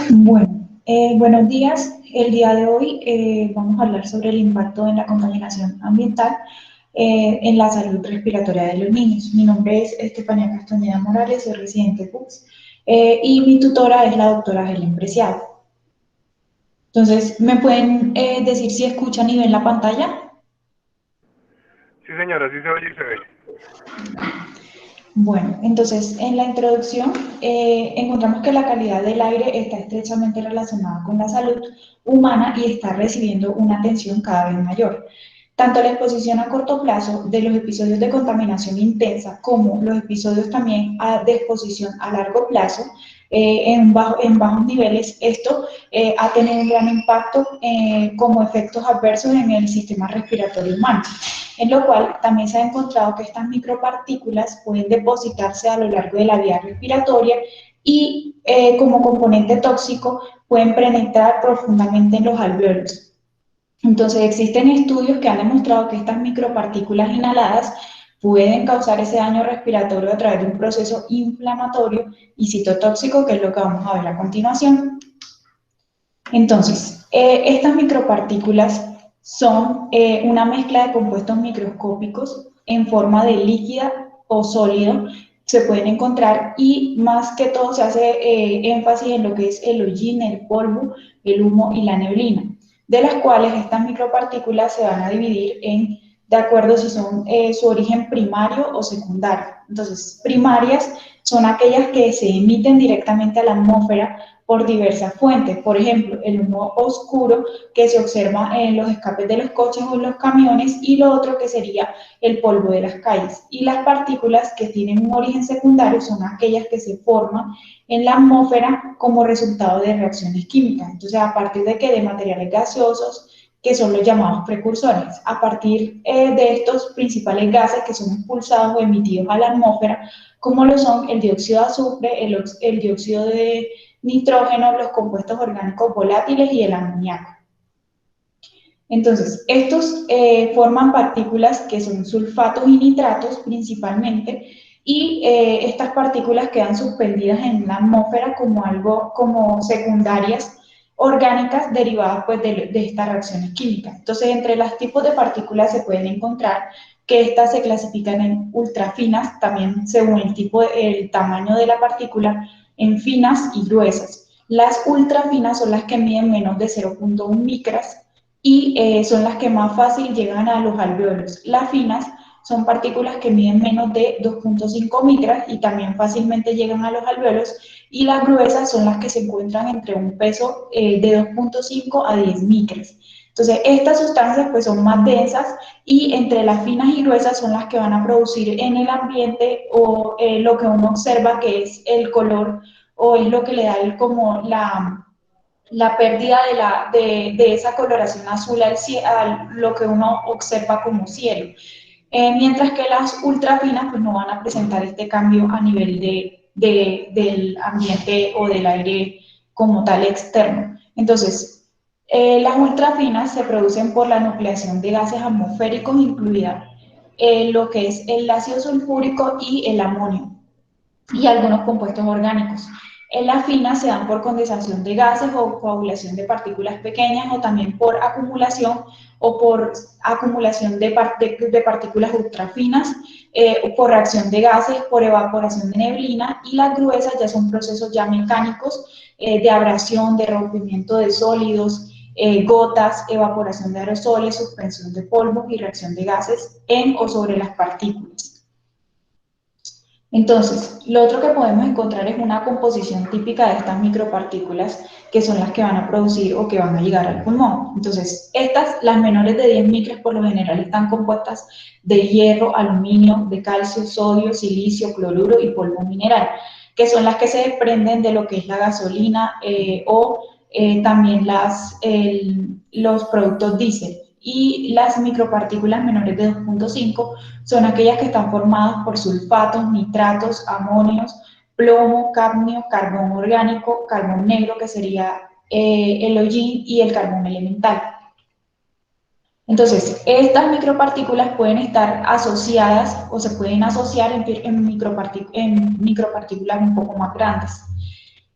Bueno, buenos días. El día de hoy vamos a hablar sobre el impacto de la contaminación ambiental en la salud respiratoria de los niños. Mi nombre es Estefanía Castañeda Morales, soy residente de PUCS y mi tutora es la doctora Helen Preciado. Entonces, ¿me pueden decir si escuchan y ven la pantalla? Sí, señora, sí se oye y se ve. Bueno, entonces en la introducción encontramos que la calidad del aire está estrechamente relacionada con la salud humana y está recibiendo una atención cada vez mayor. Tanto la exposición a corto plazo de los episodios de contaminación intensa como los episodios también de exposición a largo plazo en bajos niveles, esto ha tenido un gran impacto como efectos adversos en el sistema respiratorio humano, en lo cual también se ha encontrado que estas micropartículas pueden depositarse a lo largo de la vía respiratoria y como componente tóxico pueden penetrar profundamente en los alvéolos. Entonces existen estudios que han demostrado que estas micropartículas inhaladas pueden causar ese daño respiratorio a través de un proceso inflamatorio y citotóxico, que es lo que vamos a ver a continuación. Entonces, estas micropartículas son una mezcla de compuestos microscópicos en forma de líquida o sólido, se pueden encontrar y más que todo se hace énfasis en lo que es el hollín, el polvo, el humo y la neblina, de las cuales estas micropartículas se van a dividir de acuerdo si son su origen primario o secundario. Entonces, primarias son aquellas que se emiten directamente a la atmósfera por diversas fuentes, por ejemplo, el humo oscuro que se observa en los escapes de los coches o los camiones, y lo otro que sería el polvo de las calles. Y las partículas que tienen un origen secundario son aquellas que se forman en la atmósfera como resultado de reacciones químicas. Entonces, a partir de materiales gaseosos, que son los llamados precursores. A partir de estos principales gases que son expulsados o emitidos a la atmósfera, como lo son el dióxido de azufre, el dióxido de nitrógeno, los compuestos orgánicos volátiles y el amoníaco. Entonces, estos forman partículas que son sulfatos y nitratos principalmente, y estas partículas quedan suspendidas en la atmósfera como secundarias orgánicas derivadas pues, de estas reacciones químicas. Entonces, entre los tipos de partículas se pueden encontrar que estas se clasifican en ultrafinas, también según el tamaño de la partícula, en finas y gruesas. Las ultrafinas son las que miden menos de 0.1 micras y son las que más fácil llegan a los alvéolos. Las finas son partículas que miden menos de 2.5 micras y también fácilmente llegan a los alvéolos, y las gruesas son las que se encuentran entre un peso de 2.5 a 10 micras. Entonces, estas sustancias pues son más densas, y entre las finas y gruesas son las que van a producir en el ambiente o lo que uno observa que es el color, o es lo que le da como la pérdida de esa coloración azul a lo que uno observa como cielo. Mientras que las ultrafinas pues no van a presentar este cambio a nivel del ambiente o del aire como tal externo. Entonces, las ultrafinas se producen por la nucleación de gases atmosféricos, incluida lo que es el ácido sulfúrico y el amonio, y algunos compuestos orgánicos. En las finas se dan por condensación de gases o coagulación de partículas pequeñas, o también por acumulación de partículas ultrafinas, por reacción de gases, por evaporación de neblina, y las gruesas ya son procesos ya mecánicos de abrasión, de rompimiento de sólidos, gotas, evaporación de aerosoles, suspensión de polvo y reacción de gases en o sobre las partículas. Entonces, lo otro que podemos encontrar es una composición típica de estas micropartículas, que son las que van a producir o que van a llegar al pulmón. Entonces, las menores de 10 micras, por lo general están compuestas de hierro, aluminio, de calcio, sodio, silicio, cloruro y polvo mineral. que son las que se desprenden de lo que es la gasolina también los productos diésel. Y las micropartículas menores de 2.5 son aquellas que están formadas por sulfatos, nitratos, amonios, plomo, cadmio, carbón orgánico, carbón negro, que sería el hollín, y el carbón elemental. Entonces, estas micropartículas pueden estar asociadas o se pueden asociar en micropartículas un poco más grandes.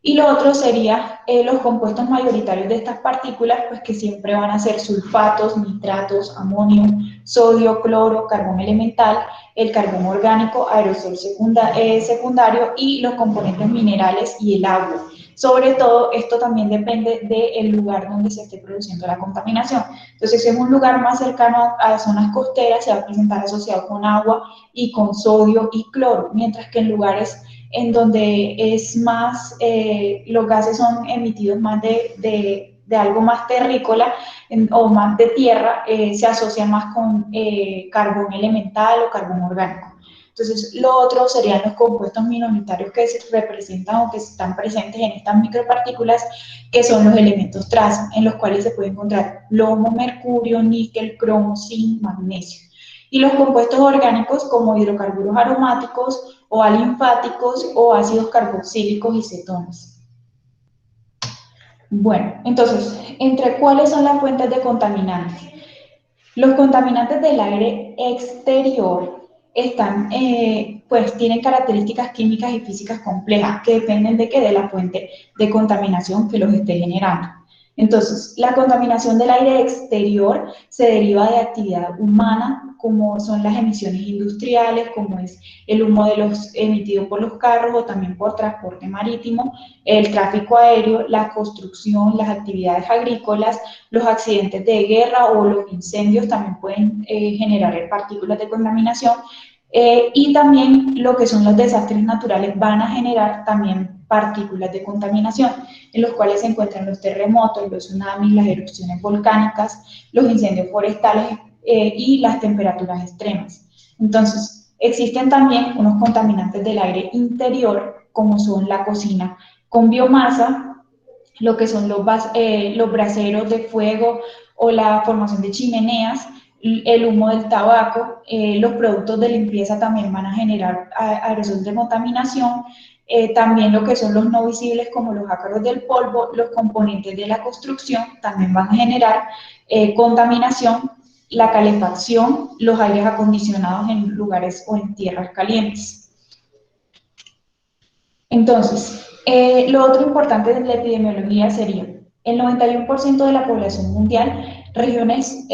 Y lo otro sería los compuestos mayoritarios de estas partículas, pues que siempre van a ser sulfatos, nitratos, amonio, sodio, cloro, carbón elemental, el carbón orgánico, aerosol secundario y los componentes minerales y el agua. Sobre todo, esto también depende del lugar donde se esté produciendo la contaminación. Entonces, si es un lugar más cercano a zonas costeras, se va a presentar asociado con agua y con sodio y cloro, mientras que en lugares en donde es más, los gases son emitidos más de algo más terrícola o más de tierra, se asocia más con carbón elemental o carbón orgánico. Entonces, lo otro serían los compuestos minoritarios que se representan o que están presentes en estas micropartículas, que son los elementos traza, en los cuales se puede encontrar plomo, mercurio, níquel, cromo, zinc, magnesio. Y los compuestos orgánicos como hidrocarburos aromáticos o alinfáticos o ácidos carboxílicos y cetonas. Bueno, entonces, ¿entre cuáles son las fuentes de contaminantes? Los contaminantes del aire exterior pues tienen características químicas y físicas complejas que dependen de qué, de la fuente de contaminación que los esté generando. Entonces, la contaminación del aire exterior se deriva de actividad humana, como son las emisiones industriales, como es el humo emitido por los carros o también por transporte marítimo, el tráfico aéreo, la construcción, las actividades agrícolas, los accidentes de guerra o los incendios también pueden generar partículas de contaminación. Y también lo que son los desastres naturales van a generar también partículas de contaminación, en los cuales se encuentran los terremotos, los tsunamis, las erupciones volcánicas, los incendios forestales y las temperaturas extremas. Entonces, existen también unos contaminantes del aire interior, como son la cocina con biomasa, lo que son los braseros de fuego o la formación de chimeneas, el humo del tabaco, los productos de limpieza también van a generar aerosol de contaminación, también lo que son los no visibles como los ácaros del polvo, los componentes de la construcción también van a generar contaminación, la calefacción, los aires acondicionados en lugares o en tierras calientes. Entonces, lo otro importante de la epidemiología sería el 91% de la población mundial, regiones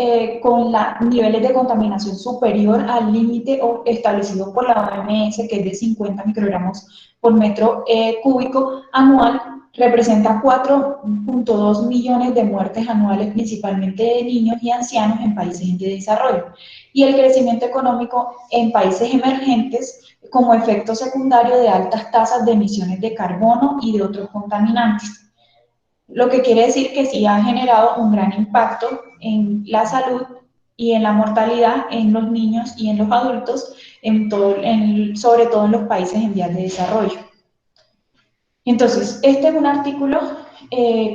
con niveles de contaminación superior al límite establecido por la OMS, que es de 50 microgramos por metro cúbico anual, representa 4.2 millones de muertes anuales, principalmente de niños y ancianos en países en desarrollo. Y el crecimiento económico en países emergentes como efecto secundario de altas tasas de emisiones de carbono y de otros contaminantes. Lo que quiere decir que sí ha generado un gran impacto en la salud y en la mortalidad en los niños y en los adultos, sobre todo en los países en vías de desarrollo. Entonces, este es un artículo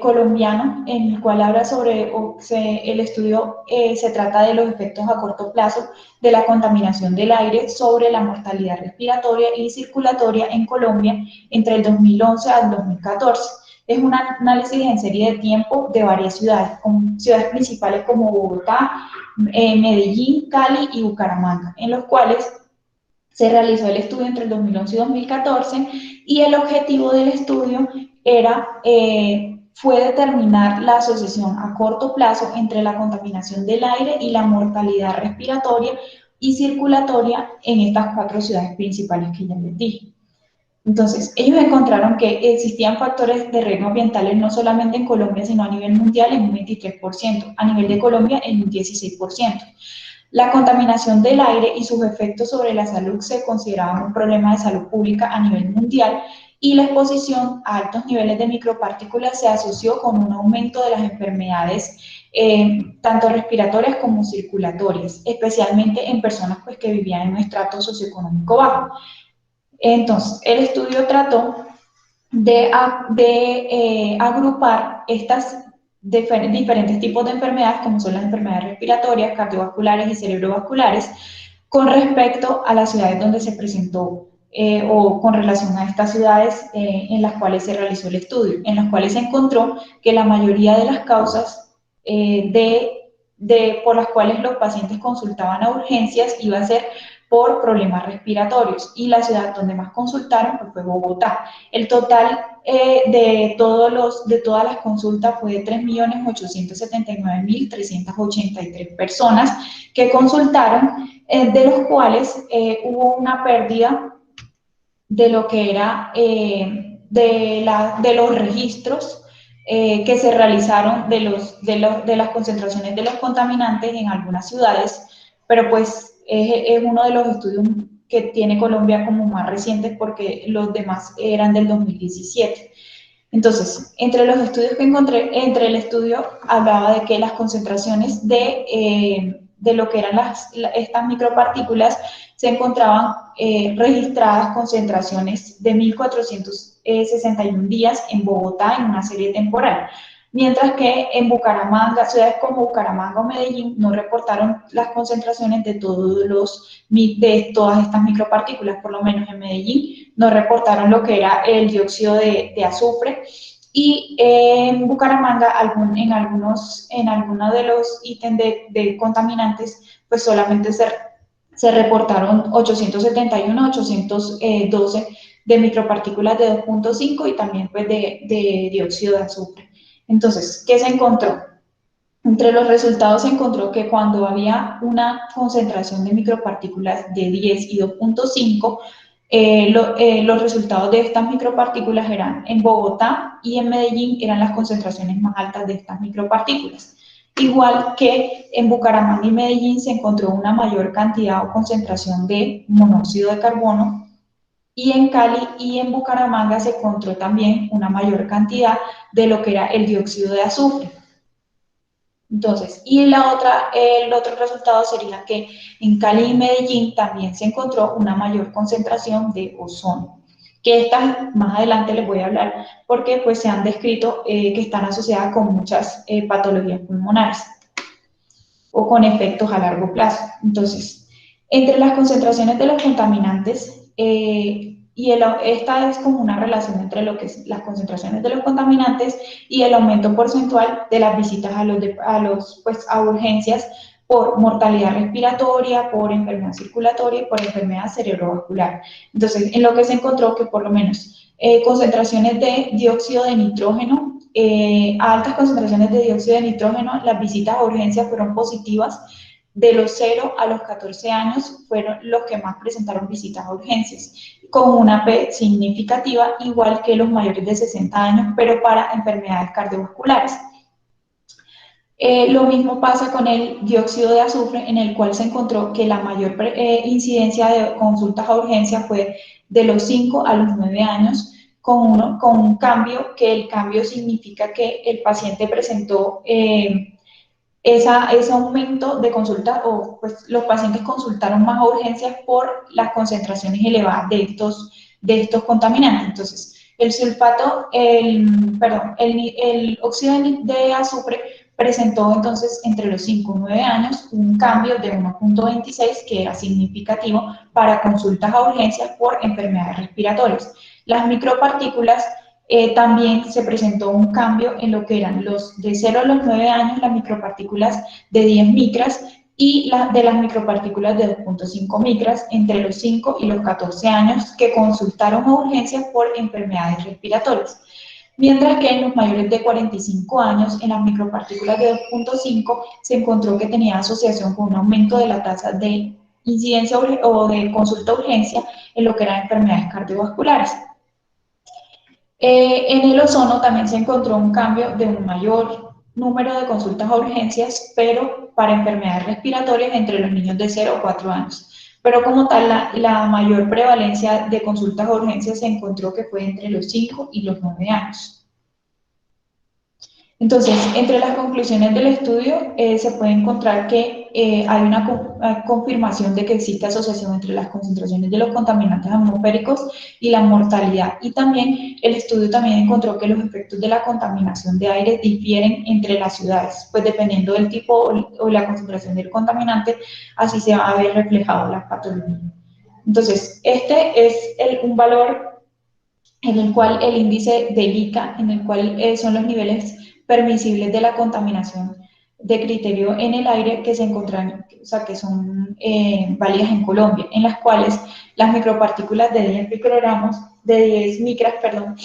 colombiano en el cual habla sobre, el estudio se trata de los efectos a corto plazo de la contaminación del aire sobre la mortalidad respiratoria y circulatoria en Colombia entre el 2011 al 2014. Es un análisis en serie de tiempo de varias ciudades, con ciudades principales como Bogotá, Medellín, Cali y Bucaramanga, en los cuales se realizó el estudio entre el 2011 y 2014 y el objetivo del estudio fue determinar la asociación a corto plazo entre la contaminación del aire y la mortalidad respiratoria y circulatoria en estas 4 ciudades principales que ya les dije. Entonces, ellos encontraron que existían factores de riesgo ambientales no solamente en Colombia, sino a nivel mundial en un 23%, a nivel de Colombia en un 16%. La contaminación del aire y sus efectos sobre la salud se consideraban un problema de salud pública a nivel mundial y la exposición a altos niveles de micropartículas se asoció con un aumento de las enfermedades tanto respiratorias como circulatorias, especialmente en personas pues, que vivían en un estrato socioeconómico bajo. Entonces, el estudio trató de agrupar estas diferentes tipos de enfermedades, como son las enfermedades respiratorias, cardiovasculares y cerebrovasculares, con respecto a las ciudades donde se presentó o con relación a estas ciudades en las cuales se realizó el estudio, en las cuales se encontró que la mayoría de las causas por las cuales los pacientes consultaban a urgencias iba a ser por problemas respiratorios, y la ciudad donde más consultaron pues, fue Bogotá. El total de todas las consultas fue de 3.879.383 personas que consultaron, de los cuales hubo una pérdida de lo que era de los registros que se realizaron de las concentraciones de los contaminantes en algunas ciudades, pero pues es uno de los estudios que tiene Colombia como más recientes, porque los demás eran del 2017. Entonces, entre los estudios que encontré, entre el estudio hablaba de que las concentraciones de lo que eran estas micropartículas se encontraban registradas concentraciones de 1.461 días en Bogotá en una serie temporal, mientras que en Bucaramanga, ciudades como Bucaramanga o Medellín no reportaron las concentraciones de todas estas micropartículas. Por lo menos en Medellín no reportaron lo que era el dióxido de azufre, y en Bucaramanga en algunos de los ítems de contaminantes pues solamente se reportaron 871, 812 de micropartículas de 2.5 y también pues de dióxido de azufre. Entonces, ¿qué se encontró? Entre los resultados se encontró que cuando había una concentración de micropartículas de 10 y 2.5, los resultados de estas micropartículas eran en Bogotá y en Medellín eran las concentraciones más altas de estas micropartículas. Igual que en Bucaramanga y Medellín se encontró una mayor cantidad o concentración de monóxido de carbono, y en Cali y en Bucaramanga se encontró también una mayor cantidad de lo que era el dióxido de azufre. Entonces, y el otro resultado sería que en Cali y Medellín también se encontró una mayor concentración de ozono, que estas más adelante les voy a hablar, porque pues se han descrito que están asociadas con muchas patologías pulmonares o con efectos a largo plazo. Entonces, entre las concentraciones de los contaminantes, esta es como una relación entre lo que es las concentraciones de los contaminantes y el aumento porcentual de las visitas a urgencias por mortalidad respiratoria, por enfermedad circulatoria y por enfermedad cerebrovascular. Entonces, en lo que se encontró que por lo menos concentraciones de dióxido de nitrógeno, a altas concentraciones de dióxido de nitrógeno, las visitas a urgencias fueron positivas. De los 0 a los 14 años fueron los que más presentaron visitas a urgencias, con una P significativa, igual que los mayores de 60 años, pero para enfermedades cardiovasculares. Lo mismo pasa con el dióxido de azufre, en el cual se encontró que la mayor incidencia de consultas a urgencias fue de los 5 a los 9 años, con un cambio, que el cambio significa que el paciente presentó ese aumento de consultas, o pues los pacientes consultaron más a urgencias por las concentraciones elevadas de estos contaminantes. Entonces, el óxido de azufre presentó entonces entre los 5 y 9 años un cambio de 1.26, que era significativo para consultas a urgencias por enfermedades respiratorias. Las micropartículas, también se presentó un cambio en lo que eran los de 0 a los 9 años, las micropartículas de 10 micras, y de las micropartículas de 2.5 micras entre los 5 y los 14 años que consultaron a urgencias por enfermedades respiratorias. Mientras que en los mayores de 45 años, en las micropartículas de 2.5 se encontró que tenía asociación con un aumento de la tasa de incidencia o de consulta a urgencia en lo que eran enfermedades cardiovasculares. En el ozono también se encontró un cambio de un mayor número de consultas a urgencias, pero para enfermedades respiratorias entre los niños de 0 a 4 años. Pero como tal, la mayor prevalencia de consultas a urgencias se encontró que fue entre los 5 y los 9 años. Entonces, entre las conclusiones del estudio se puede encontrar que hay una confirmación de que existe asociación entre las concentraciones de los contaminantes atmosféricos y la mortalidad. Y también el estudio también encontró que los efectos de la contaminación de aire difieren entre las ciudades, pues dependiendo del tipo o la concentración del contaminante, así se va a ver reflejado la patología. Entonces, este es un valor en el cual el índice de ICA, en el cual son los niveles permisibles de la contaminación de criterio en el aire que se encuentran, o sea, que son válidas en Colombia, en las cuales las micropartículas de 10 microgramos, de 10 micras, perdón,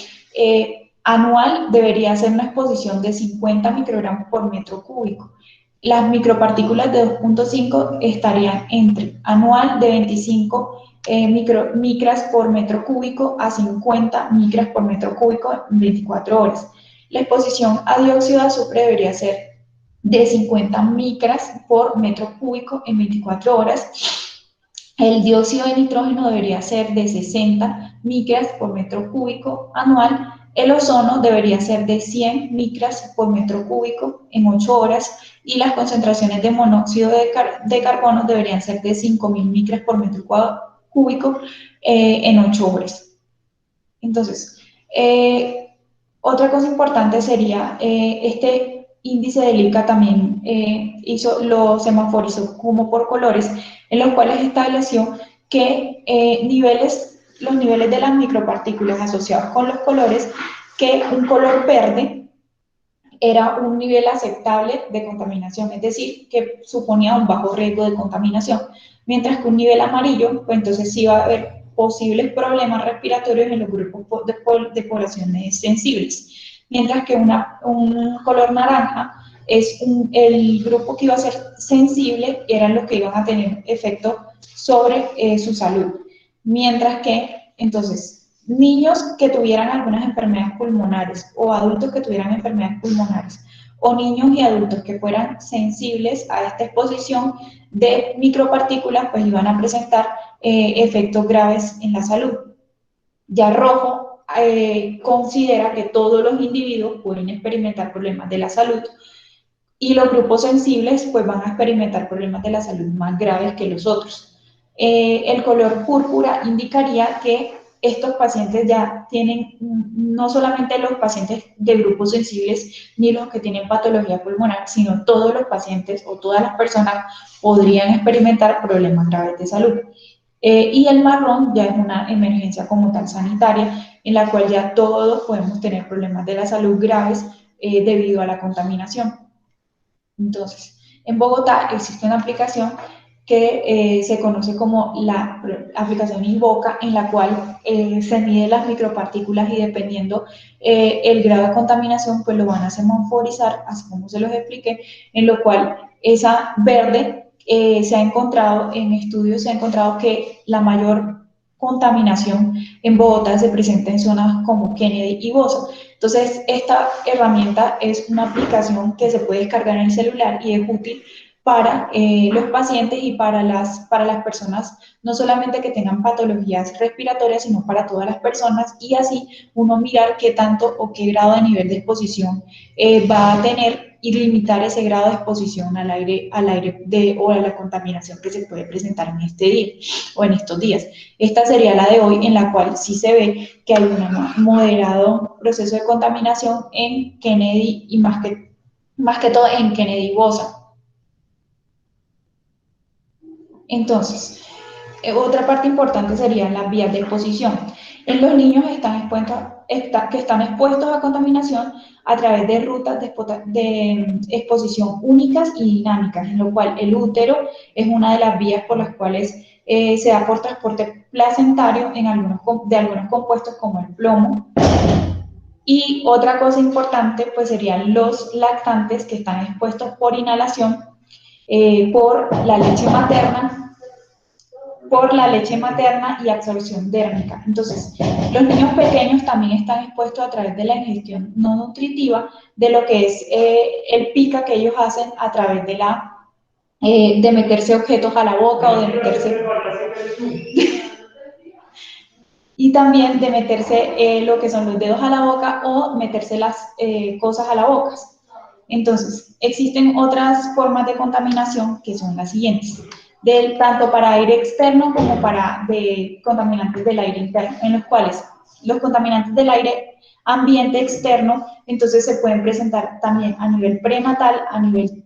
anual debería ser una exposición de 50 microgramos por metro cúbico. Las micropartículas de 2.5 estarían entre anual de 25 micras por metro cúbico a 50 micras por metro cúbico en 24 horas. La exposición a dióxido de azufre debería ser de 50 micras por metro cúbico en 24 horas. El dióxido de nitrógeno debería ser de 60 micras por metro cúbico anual. El ozono debería ser de 100 micras por metro cúbico en 8 horas y las concentraciones de monóxido de carbono deberían ser de 5.000 micras por metro cúbico en 8 horas. Entonces, otra cosa importante sería este índice de ILCA también lo semaforizó como por colores, en los cuales estableció que los niveles de las micropartículas asociados con los colores, que un color verde era un nivel aceptable de contaminación, es decir, que suponía un bajo riesgo de contaminación, mientras que un nivel amarillo, pues entonces sí va a haber posibles problemas respiratorios en los grupos de poblaciones sensibles, mientras que un color naranja es el grupo que iba a ser sensible, eran los que iban a tener efecto sobre su salud, mientras que entonces niños que tuvieran algunas enfermedades pulmonares o adultos que tuvieran enfermedades pulmonares o niños y adultos que fueran sensibles a esta exposición de micropartículas, pues iban a presentar efectos graves en la salud. Ya rojo considera que todos los individuos pueden experimentar problemas de la salud y los grupos sensibles pues van a experimentar problemas de la salud más graves que los otros. El color púrpura indicaría que estos pacientes ya tienen, no solamente los pacientes de grupos sensibles ni los que tienen patología pulmonar, sino todos los pacientes o todas las personas podrían experimentar problemas graves de salud. Y el marrón ya es una emergencia como tal sanitaria, en la cual ya todos podemos tener problemas de la salud graves debido a la contaminación. Entonces, en Bogotá existe una aplicación que se conoce como la aplicación Invoca, en la cual se miden las micropartículas y dependiendo el grado de contaminación, pues lo van a semaforizar, así como se los expliqué, en lo cual esa verde se ha encontrado en estudios, se ha encontrado que la mayor contaminación en Bogotá se presenta en zonas como Kennedy y Bosa. Entonces, esta herramienta es una aplicación que se puede descargar en el celular y es útil para los pacientes y para las personas, no solamente que tengan patologías respiratorias, sino para todas las personas, y así uno mirar qué tanto o qué grado de nivel de exposición va a tener y limitar ese grado de exposición al aire o a la contaminación que se puede presentar en este día o en estos días. Esta sería la de hoy, en la cual sí se ve que hay un moderado proceso de contaminación en Kennedy y más que todo en Kennedy Bosa. Entonces, otra parte importante serían las vías de exposición. En los niños que están expuestos a contaminación a través de rutas de exposición únicas y dinámicas, en lo cual el útero es una de las vías por las cuales se da por transporte placentario de algunos compuestos como el plomo. Y otra cosa importante pues serían los lactantes que están expuestos por inhalación por la leche materna y absorción dérmica. Entonces, los niños pequeños también están expuestos a través de la ingestión no nutritiva de lo que es el pica que ellos hacen a través de meterse objetos a la boca o de meterse y también de meterse lo que son los dedos a la boca o meterse las cosas a la boca. Entonces, existen otras formas de contaminación que son las siguientes, tanto para aire externo como para contaminantes del aire interno, en los cuales los contaminantes del aire ambiente externo, entonces se pueden presentar también a nivel prenatal, a nivel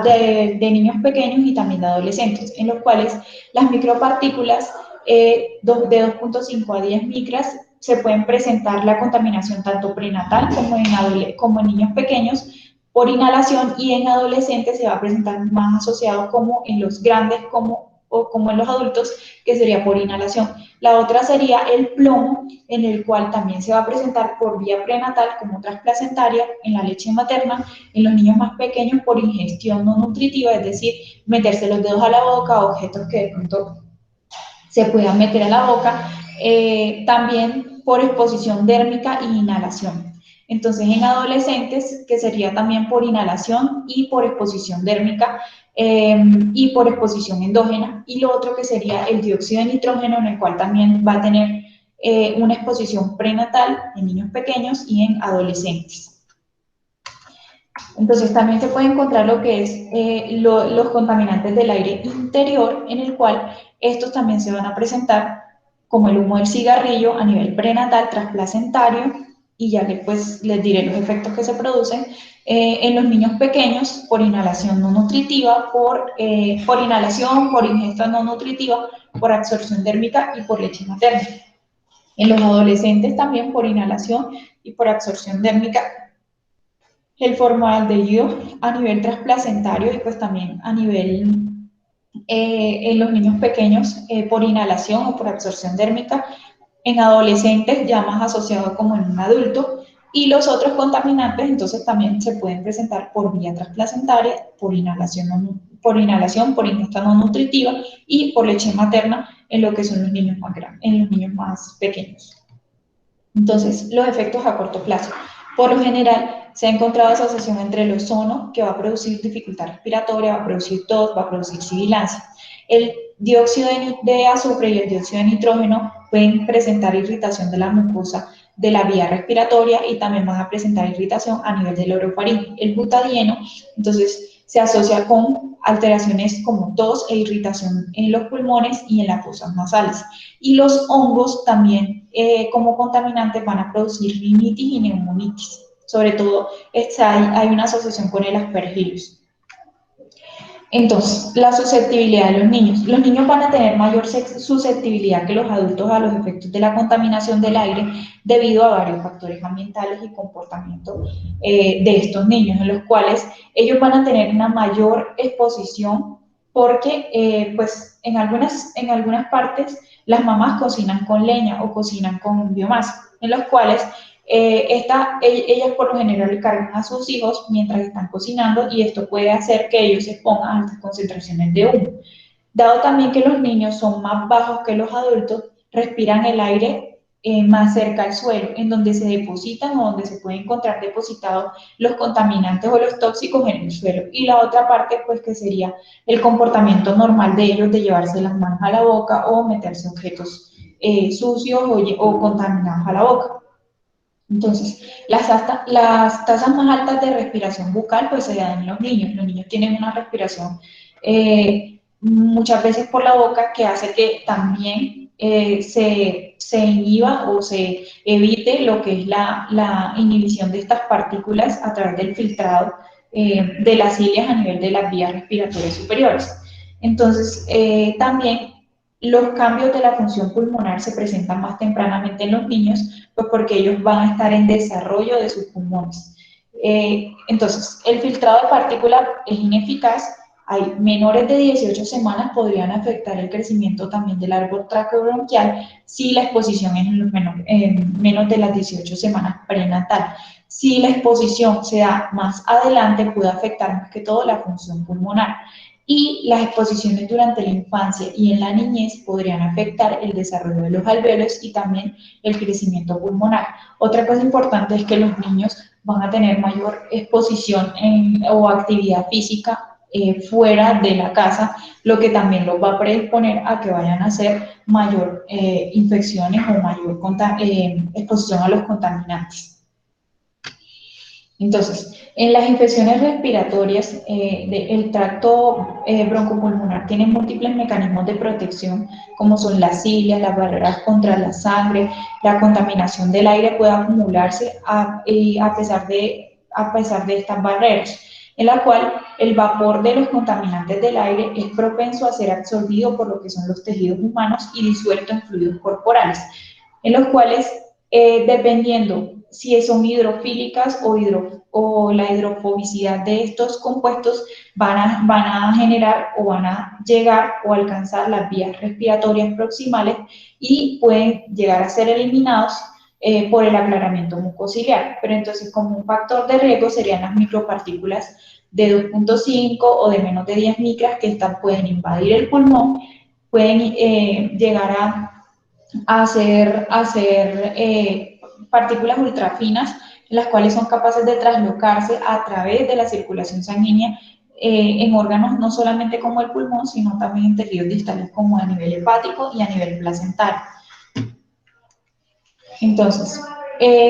de niños pequeños y también de adolescentes, en los cuales las micropartículas de 2.5 a 10 micras se pueden presentar la contaminación tanto prenatal como en niños pequeños por inhalación, y en adolescentes se va a presentar más asociado como en los grandes o como en los adultos, que sería por inhalación. La otra sería el plomo, en el cual también se va a presentar por vía prenatal como transplacentaria en la leche materna, en los niños más pequeños por ingestión no nutritiva, es decir, meterse los dedos a la boca, objetos que de pronto se puedan meter a la boca, también por exposición dérmica e inhalación. Entonces, en adolescentes, que sería también por inhalación y por exposición dérmica y por exposición endógena. Y lo otro que sería el dióxido de nitrógeno, en el cual también va a tener una exposición prenatal en niños pequeños y en adolescentes. Entonces, también se puede encontrar lo que es los contaminantes del aire interior, en el cual estos también se van a presentar como el humo del cigarrillo a nivel prenatal, transplacentario, y ya que pues les diré los efectos que se producen en los niños pequeños por inhalación no nutritiva, por inhalación, por ingesta no nutritiva, por absorción térmica y por leche materna. En los adolescentes también por inhalación y por absorción térmica, el formaldehído a nivel transplacentario y pues también a nivel en los niños pequeños por inhalación o por absorción térmica, en adolescentes ya más asociado como en un adulto, y los otros contaminantes entonces también se pueden presentar por vía transplacentaria, por inhalación, por ingesta no nutritiva y por leche materna en lo que son los niños más grandes, en los niños más pequeños. Entonces, los efectos a corto plazo. Por lo general, se ha encontrado asociación entre el ozono, que va a producir dificultad respiratoria, va a producir tos, va a producir sibilancia. El dióxido de azufre y el dióxido de nitrógeno pueden presentar irritación de la mucosa de la vía respiratoria y también van a presentar irritación a nivel del orofaringe. El butadieno, entonces, se asocia con alteraciones como tos e irritación en los pulmones y en las fosas nasales. Y los hongos también, como contaminantes, van a producir rinitis y neumonitis. Sobre todo, hay una asociación con el aspergillus. Entonces, la susceptibilidad de los niños. Los niños van a tener mayor susceptibilidad que los adultos a los efectos de la contaminación del aire debido a varios factores ambientales y comportamiento de estos niños, en los cuales ellos van a tener una mayor exposición porque, pues, en algunas partes las mamás cocinan con leña o cocinan con biomasa, en los cuales ellas por lo general cargan a sus hijos mientras están cocinando, y esto puede hacer que ellos se expongan a altas concentraciones de humo. Dado también que los niños son más bajos que los adultos, respiran el aire más cerca al suelo, en donde se depositan o donde se pueden encontrar depositados los contaminantes o los tóxicos en el suelo. Y la otra parte, pues, que sería el comportamiento normal de ellos de llevarse las manos a la boca o meterse objetos sucios o contaminados a la boca. Entonces, las tasas más altas de respiración bucal pues se dan en los niños. Los niños tienen una respiración muchas veces por la boca, que hace que también se inhiba o se evite lo que es la inhibición de estas partículas a través del filtrado de las cilias a nivel de las vías respiratorias superiores. Entonces, también los cambios de la función pulmonar se presentan más tempranamente en los niños, pues porque ellos van a estar en desarrollo de sus pulmones. Entonces, el filtrado de partículas es ineficaz. Hay menores de 18 semanas podrían afectar el crecimiento también del árbol traqueobronquial si la exposición es en menos de las 18 semanas prenatal. Si la exposición se da más adelante, puede afectar más que todo la función pulmonar. Y las exposiciones durante la infancia y en la niñez podrían afectar el desarrollo de los alvéolos y también el crecimiento pulmonar. Otra cosa importante es que los niños van a tener mayor exposición o actividad física fuera de la casa, lo que también los va a predisponer a que vayan a hacer mayor infecciones o mayor exposición a los contaminantes. Entonces, en las infecciones respiratorias, el tracto broncopulmonar tiene múltiples mecanismos de protección, como son las cilias, las barreras contra la sangre, la contaminación del aire puede acumularse a pesar de estas barreras, en la cual el vapor de los contaminantes del aire es propenso a ser absorbido por lo que son los tejidos humanos y disuelto en fluidos corporales, en los cuales, dependiendo si son hidrofílicas o la hidrofobicidad de estos compuestos, van a generar o van a llegar o alcanzar las vías respiratorias proximales y pueden llegar a ser eliminados por el aclaramiento mucociliar. Pero entonces, como un factor de riesgo serían las micropartículas de 2.5 o de menos de 10 micras que pueden invadir el pulmón, pueden llegar a hacer partículas ultrafinas, las cuales son capaces de traslocarse a través de la circulación sanguínea en órganos no solamente como el pulmón, sino también en tejidos distales como a nivel hepático y a nivel placentario. Entonces,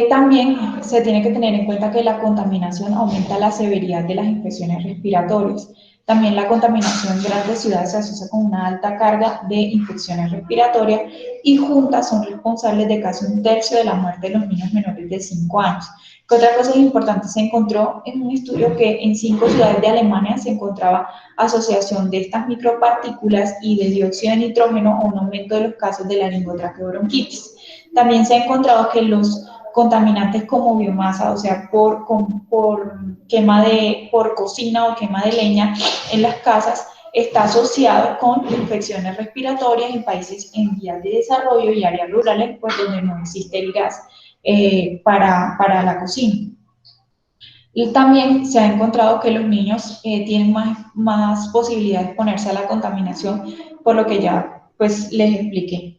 también se tiene que tener en cuenta que la contaminación aumenta la severidad de las infecciones respiratorias. También la contaminación de grandes ciudades se asocia con una alta carga de infecciones respiratorias y juntas son responsables de casi un tercio de la muerte de los niños menores de 5 años. Que otra cosa importante, se encontró en un estudio que en 5 ciudades de Alemania se encontraba asociación de estas micropartículas y de dióxido de nitrógeno a un aumento de los casos de laringotraqueobronquitis. También se ha encontrado que los contaminantes como biomasa, o sea, por cocina o quema de leña en las casas, está asociado con infecciones respiratorias en países en vías de desarrollo y áreas rurales, pues donde no existe el gas para la cocina. Y también se ha encontrado que los niños tienen más posibilidad de exponerse a la contaminación, por lo que ya pues les expliqué.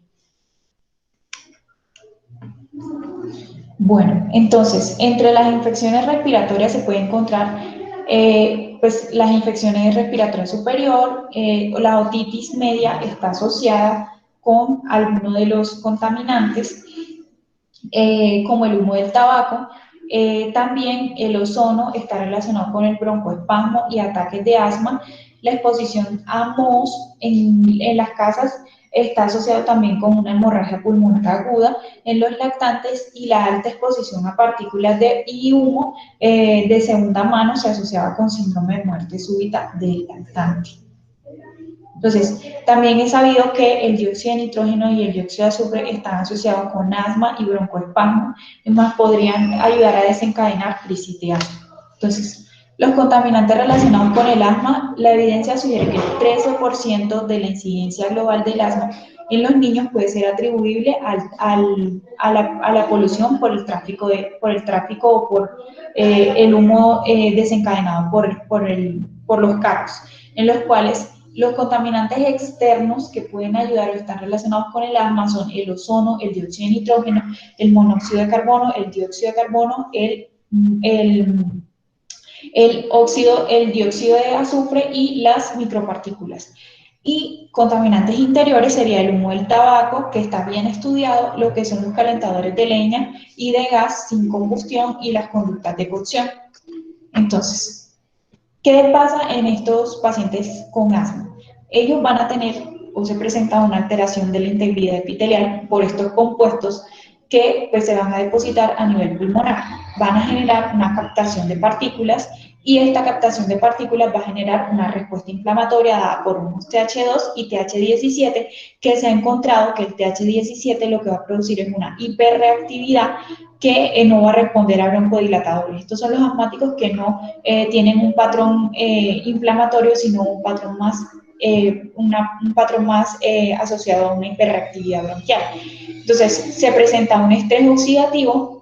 Bueno, entonces, entre las infecciones respiratorias se puede encontrar pues, las infecciones respiratorias superior, la otitis media está asociada con alguno de los contaminantes, como el humo del tabaco. También el ozono está relacionado con el broncoespasmo y ataques de asma. La exposición a mohos en las casas está asociado también con una hemorragia pulmonar aguda en los lactantes, y la alta exposición a partículas y humo de segunda mano se asociaba con síndrome de muerte súbita del lactante. Entonces, también es sabido que el dióxido de nitrógeno y el dióxido de azufre están asociados con asma y broncoespasmo, y más podrían ayudar a desencadenar crisis de asma. Entonces, los contaminantes relacionados con el asma, la evidencia sugiere que el 13% de la incidencia global del asma en los niños puede ser atribuible a la polución por el tráfico o por el humo desencadenado por los carros, en los cuales los contaminantes externos que pueden ayudar o están relacionados con el asma son el ozono, el dióxido de nitrógeno, el monóxido de carbono, el dióxido de carbono, el dióxido de azufre y las micropartículas. Y contaminantes interiores sería el humo del tabaco, que está bien estudiado, lo que son los calentadores de leña y de gas sin combustión y las conductas de cocción. Entonces, ¿qué pasa en estos pacientes con asma? Ellos van a tener o se presenta una alteración de la integridad epitelial por estos compuestos que pues, se van a depositar a nivel pulmonar. Van a generar una captación de partículas, y esta captación de partículas va a generar una respuesta inflamatoria dada por unos TH2 y TH17, que se ha encontrado que el TH17 lo que va a producir es una hiperreactividad que no va a responder a broncodilatadores. Estos son los asmáticos que no tienen un patrón inflamatorio, sino un patrón más asociado a una hiperreactividad bronquial. Entonces, se presenta un estrés oxidativo,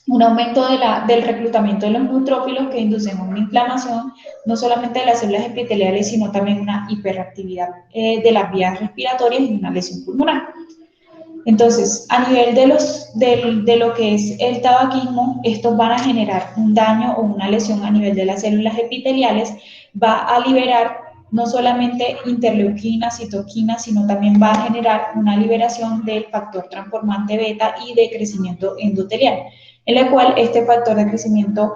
un aumento del reclutamiento de los neutrófilos que inducen una inflamación no solamente de las células epiteliales, sino también una hiperactividad de las vías respiratorias y una lesión pulmonar. Entonces, a nivel de lo que es el tabaquismo, estos van a generar un daño o una lesión a nivel de las células epiteliales, va a liberar no solamente interleuquinas, citoquinas, sino también va a generar una liberación del factor transformante beta y de crecimiento endotelial. en la cual este factor de crecimiento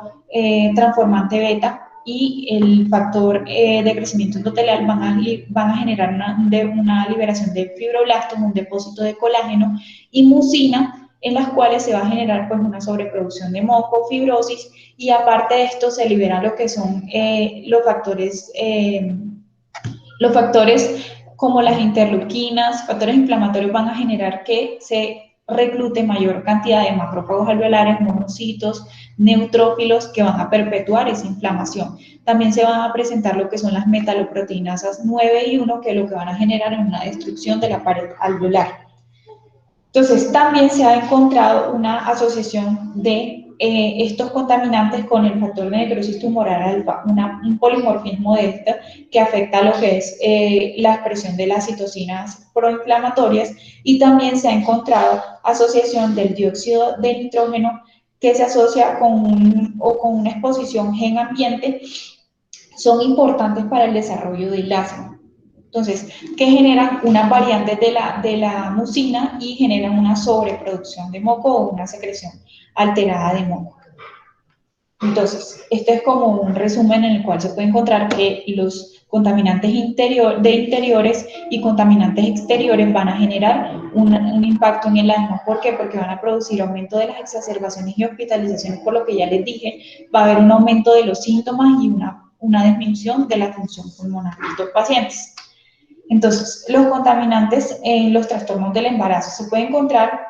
transformante beta y el factor de crecimiento endotelial van a generar una liberación de fibroblastos, un depósito de colágeno y mucina, en las cuales se va a generar pues una sobreproducción de moco, fibrosis, y aparte de esto se liberan lo que son los factores como las interleuquinas, factores inflamatorios van a generar que se reclute mayor cantidad de macrófagos alveolares, monocitos, neutrófilos que van a perpetuar esa inflamación. También se van a presentar lo que son las metaloproteinasas 9 y 1, que lo que van a generar es una destrucción de la pared alveolar. Entonces, también se ha encontrado una asociación de estos contaminantes con el factor de necrosis tumoral alfa, un polimorfismo de esta que afecta lo que es la expresión de las citocinas proinflamatorias, y también se ha encontrado asociación del dióxido de nitrógeno que se asocia con una exposición gen ambiente, son importantes para el desarrollo del asma. Entonces, que generan unas variantes de la mucina y generan una sobreproducción de moco o una secreción alterada de moco. Entonces, este es como un resumen en el cual se puede encontrar que los contaminantes de interiores y contaminantes exteriores van a generar un impacto en el asma. ¿Por qué? Porque van a producir aumento de las exacerbaciones y hospitalizaciones, por lo que ya les dije, va a haber un aumento de los síntomas y una disminución de la función pulmonar de estos pacientes. Entonces, los contaminantes en los trastornos del embarazo, se puede encontrar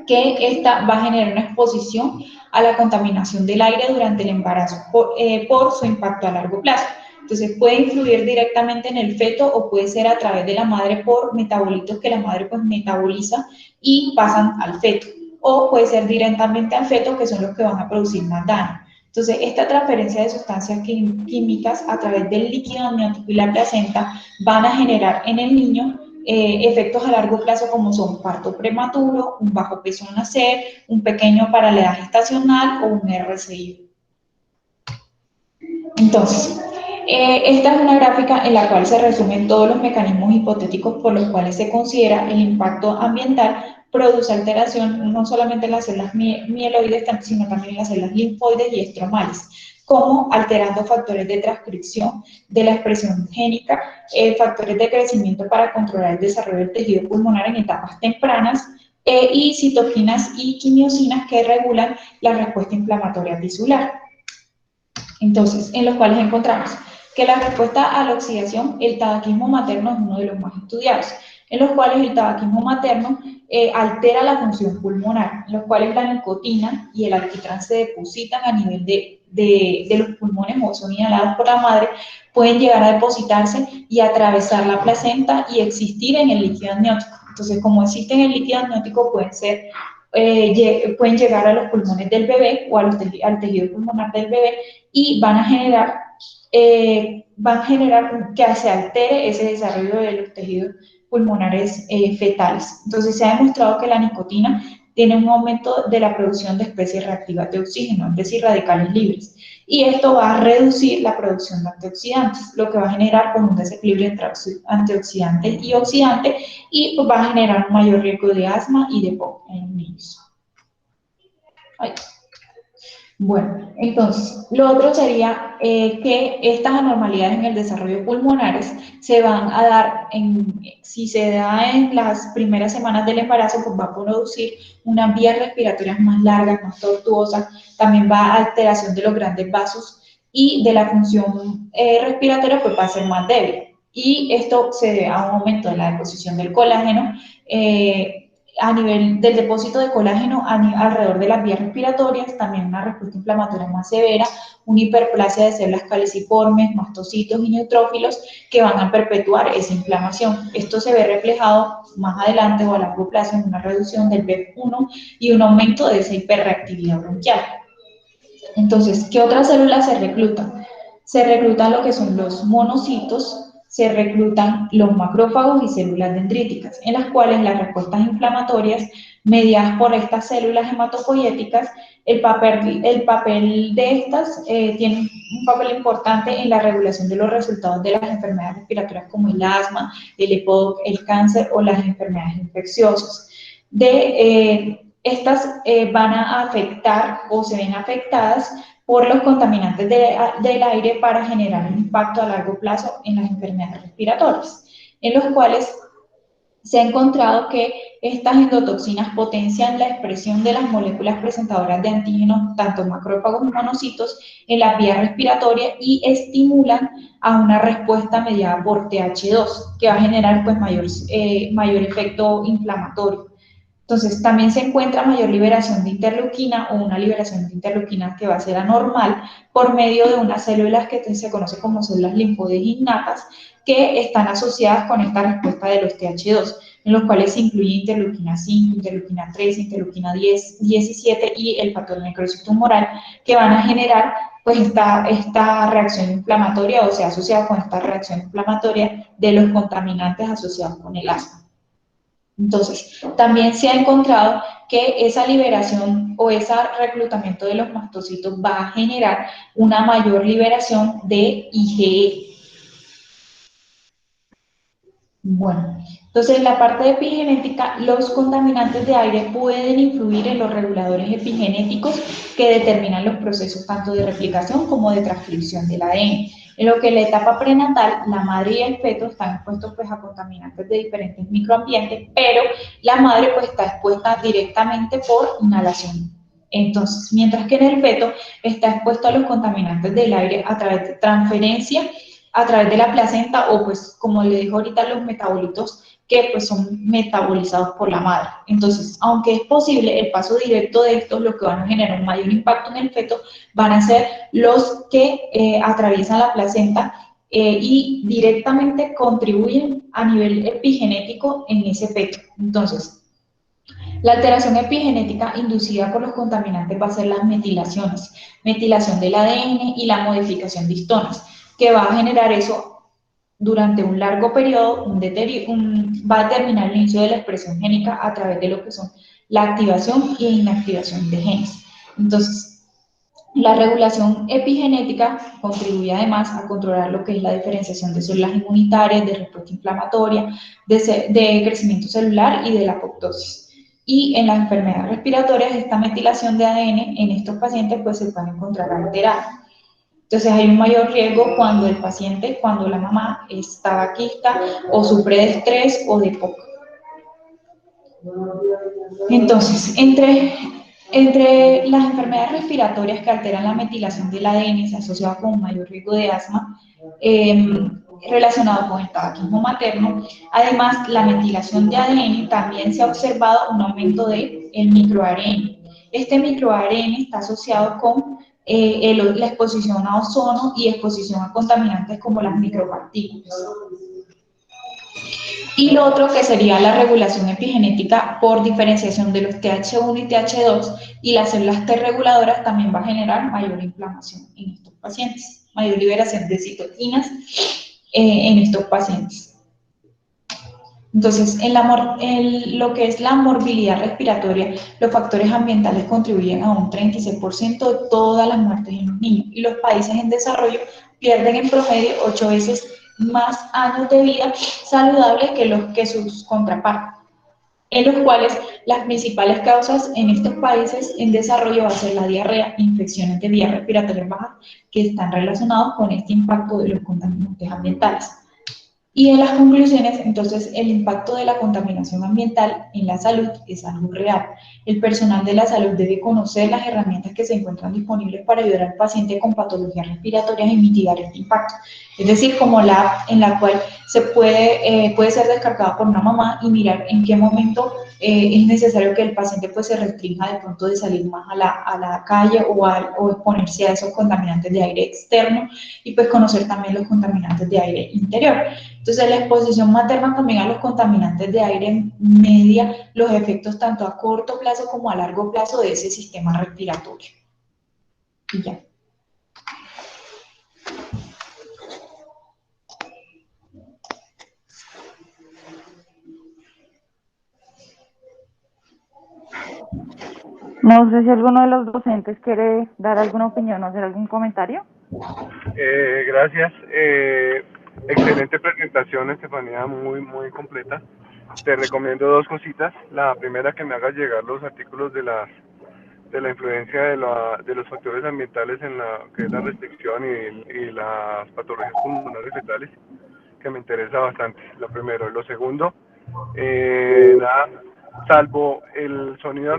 que esta va a generar una exposición a la contaminación del aire durante el embarazo por su impacto a largo plazo. Entonces, puede influir directamente en el feto o puede ser a través de la madre por metabolitos que la madre pues metaboliza y pasan al feto. O puede ser directamente al feto, que son los que van a producir más daño. Entonces, esta transferencia de sustancias químicas a través del líquido amniótico y la placenta van a generar en el niño efectos a largo plazo como son parto prematuro, un bajo peso al nacer, un pequeño para la edad gestacional o un RCI. Entonces, esta es una gráfica en la cual se resumen todos los mecanismos hipotéticos por los cuales se considera el impacto ambiental produce alteración no solamente en las células mieloides, sino también en las células linfoides y estromales, como alterando factores de transcripción de la expresión génica, factores de crecimiento para controlar el desarrollo del tejido pulmonar en etapas tempranas, y citoquinas y quimiosinas que regulan la respuesta inflamatoria tisular. Entonces, en los cuales encontramos que la respuesta a la oxidación, el tabaquismo materno es uno de los más estudiados, en los cuales el tabaquismo materno altera la función pulmonar, en los cuales la nicotina y el alquitrán se depositan a nivel de los pulmones o son inhalados por la madre, pueden llegar a depositarse y atravesar la placenta y existir en el líquido amniótico. Entonces, como existen en el líquido amniótico, pueden llegar a los pulmones del bebé o al tejido pulmonar del bebé y van a generar que se altere ese desarrollo de los tejidos pulmonares fetales. Entonces, se ha demostrado que la nicotina tiene un aumento de la producción de especies reactivas de oxígeno, es decir, radicales libres. Y esto va a reducir la producción de antioxidantes, lo que va a generar pues, un desequilibrio entre antioxidantes y oxidantes, y pues, va a generar un mayor riesgo de asma y de POC en niños. Ay. Bueno, entonces, lo otro sería que estas anormalidades en el desarrollo pulmonares se van a dar, si se da en las primeras semanas del embarazo, pues va a producir unas vías respiratorias más largas, más tortuosas, también va a alteración de los grandes vasos y de la función respiratoria, pues va a ser más débil. Y esto se debe a un aumento de la deposición del colágeno, a nivel del depósito de colágeno alrededor de las vías respiratorias, también una respuesta inflamatoria más severa, una hiperplasia de células caliciformes, mastocitos y neutrófilos que van a perpetuar esa inflamación. Esto se ve reflejado más adelante o a largo plazo en una reducción del BEF1 y un aumento de esa hiperreactividad bronquial. Entonces, ¿qué otras células se reclutan? Se reclutan lo que son los monocitos, se reclutan los macrófagos y células dendríticas, en las cuales las respuestas inflamatorias mediadas por estas células hematopoyéticas, el papel de estas tiene un papel importante en la regulación de los resultados de las enfermedades respiratorias como el asma, el EPOC, el cáncer o las enfermedades infecciosas. estas van a afectar o se ven afectadas por los contaminantes del aire para generar un impacto a largo plazo en las enfermedades respiratorias, en los cuales se ha encontrado que estas endotoxinas potencian la expresión de las moléculas presentadoras de antígenos, tanto macrófagos como monocitos, en las vías respiratorias y estimulan a una respuesta mediada por TH2, que va a generar pues mayor efecto inflamatorio. Entonces, también se encuentra mayor liberación de interleuquina o una liberación de interleuquina que va a ser anormal por medio de unas células que se conocen como células linfoides innatas que están asociadas con esta respuesta de los TH2, en los cuales se incluye interleuquina 5, interleuquina 3, interleuquina 10, 17 y el factor necrosis tumoral, que van a generar pues esta reacción inflamatoria o sea asociada con esta reacción inflamatoria de los contaminantes asociados con el asma. Entonces, también se ha encontrado que esa liberación o ese reclutamiento de los mastocitos va a generar una mayor liberación de IgE. Bueno, entonces en la parte de epigenética, los contaminantes de aire pueden influir en los reguladores epigenéticos que determinan los procesos tanto de replicación como de transcripción del ADN. En lo que en la etapa prenatal, la madre y el feto están expuestos pues, a contaminantes de diferentes microambientes, pero la madre pues, está expuesta directamente por inhalación. Entonces, mientras que en el feto está expuesto a los contaminantes del aire a través de transferencia, a través de la placenta o pues como le dijo ahorita los metabolitos que pues son metabolizados por la madre. Entonces, aunque es posible el paso directo de estos, lo que van a generar un mayor impacto en el feto van a ser los que atraviesan la placenta y directamente contribuyen a nivel epigenético en ese feto. Entonces, la alteración epigenética inducida por los contaminantes va a ser las metilaciones, metilación del ADN y la modificación de histonas, que va a generar eso durante un largo periodo, va a determinar el inicio de la expresión génica a través de lo que son la activación e inactivación de genes. Entonces, la regulación epigenética contribuye además a controlar lo que es la diferenciación de células inmunitarias, de respuesta inflamatoria, de crecimiento celular y de la apoptosis. Y en las enfermedades respiratorias, esta metilación de ADN en estos pacientes pues se puede encontrar alterada. Entonces hay un mayor riesgo cuando el paciente, cuando la mamá es tabaquista o sufre de estrés o de POC. Entonces, entre las enfermedades respiratorias que alteran la metilación del ADN se asocia con un mayor riesgo de asma relacionado con el tabaquismo materno. Además, la metilación de ADN también se ha observado un aumento del microARN. Este microARN está asociado con la exposición a ozono y exposición a contaminantes como las micropartículas. Y lo otro que sería la regulación epigenética por diferenciación de los TH1 y TH2 y las células T reguladoras también va a generar mayor inflamación en estos pacientes, mayor liberación de citoquinas en estos pacientes. Entonces, en lo que es la morbilidad respiratoria, los factores ambientales contribuyen a un 36% de todas las muertes en los niños y los países en desarrollo pierden en promedio 8 veces más años de vida saludables que sus contrapartes, en los cuales las principales causas en estos países en desarrollo va a ser la diarrea, infecciones de vías respiratorias bajas que están relacionados con este impacto de los contaminantes ambientales. Y en las conclusiones, entonces, el impacto de la contaminación ambiental en la salud es algo real. El personal de la salud debe conocer las herramientas que se encuentran disponibles para ayudar al paciente con patologías respiratorias y mitigar este impacto. Es decir, como la app en la cual se puede ser descargada por una mamá y mirar en qué momento es necesario que el paciente pues, se restrinja de pronto de salir más a la calle o exponerse a esos contaminantes de aire externo y pues conocer también los contaminantes de aire interior. Entonces, la exposición materna también a los contaminantes de aire media los efectos tanto a corto plazo como a largo plazo de ese sistema respiratorio. Y ya. No sé si alguno de los docentes quiere dar alguna opinión o hacer algún comentario. Gracias. Excelente presentación, Estefanía, muy completa. te recomiendo dos cositas. La primera, que me hagas llegar los artículos de la influencia de los factores ambientales en la que es la restricción y las patologías pulmonares fetales, que me interesa bastante, lo primero. Lo segundo, nada, salvo el sonido